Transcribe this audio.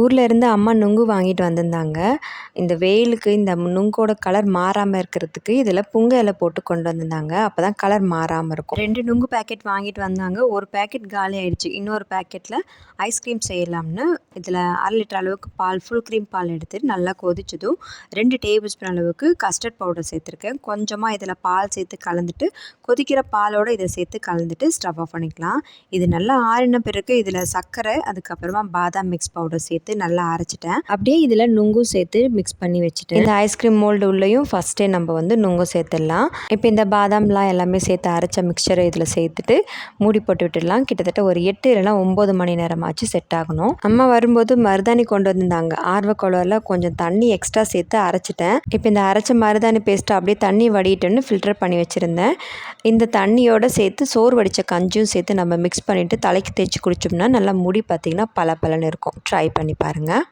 ஊரில் இருந்து அம்மா நுங்கு வாங்கிட்டு வந்திருந்தாங்க. இந்த வெயிலுக்கு இந்த நுங்கோட கலர் மாறாமல் இருக்கிறதுக்கு இதில் புங்க இலை போட்டு கொண்டு வந்திருந்தாங்க. அப்போ தான் கலர் மாறாமல் இருக்கும். 2 நுங்கு பேக்கெட் வாங்கிட்டு வந்தாங்க. ஒரு பேக்கெட் காலி ஆயிடுச்சு. இன்னொரு பேக்கெட்டில் ஐஸ்கிரீம் செய்யலாம்னு இதில் 1/2 லிட்டர் அளவுக்கு பால், ஃபுல் க்ரீம் பால் எடுத்துட்டு நல்லா கொதிச்சதும் 2 டேபிள் ஸ்பூன் அளவுக்கு கஸ்டர்ட் பவுடர் சேர்த்துருக்கேன். கொஞ்சமாக இதில் பால் சேர்த்து கலந்துட்டு கொதிக்கிற பாலோடு இதை சேர்த்து கலந்துட்டு ஸ்டவ் ஆஃப் பண்ணிக்கலாம். இது நல்லா ஆறின பிறகு இதில் சர்க்கரை, அதுக்கப்புறமா பாதாம் மிக்ஸ் பவுடர் சேர்த்து நல்லா அரைச்சிட்டேன். அப்படியே இதில் நுங்கும் சேர்த்து மிக்ஸ் பண்ணி வச்சுட்டேன். இந்த ஐஸ்கிரீம் மோல்டு உள்ளேயும் ஃபஸ்ட்டே நம்ம நுங்கு சேர்த்துடலாம். இப்போ இந்த பாதாம்லாம் எல்லாமே சேர்த்து அரைச்ச மிக்சரை இதில் சேர்த்துட்டு மூடி போட்டு விட்டுடலாம். கிட்டத்தட்ட ஒரு 8 இல்லைனா 9 மணி நேரமாச்சு செட் ஆகணும். அம்மா வரும்போது மருதாணி கொண்டு வந்திருந்தாங்க. ஆர்வக்கோளாறுல கொஞ்சம் தண்ணி எக்ஸ்ட்ரா சேர்த்து அரைச்சிட்டேன். இப்போ இந்த அரைச்ச மருதாணி பேஸ்ட்டை அப்படியே தண்ணி வடிட்டுன்னு ஃபில்டர் பண்ணி வச்சுருந்தேன். இந்த தண்ணியோடு சேர்த்து சோறு வடித்த கஞ்சியும் சேர்த்து நம்ம மிக்ஸ் பண்ணிவிட்டு தலைக்கு தேய்ச்சி குடித்தோம்னா நல்லா முடி பார்த்திங்கன்னா பளபளன்னு இருக்கும். ட்ரை பண்ணி பாருங்கள்.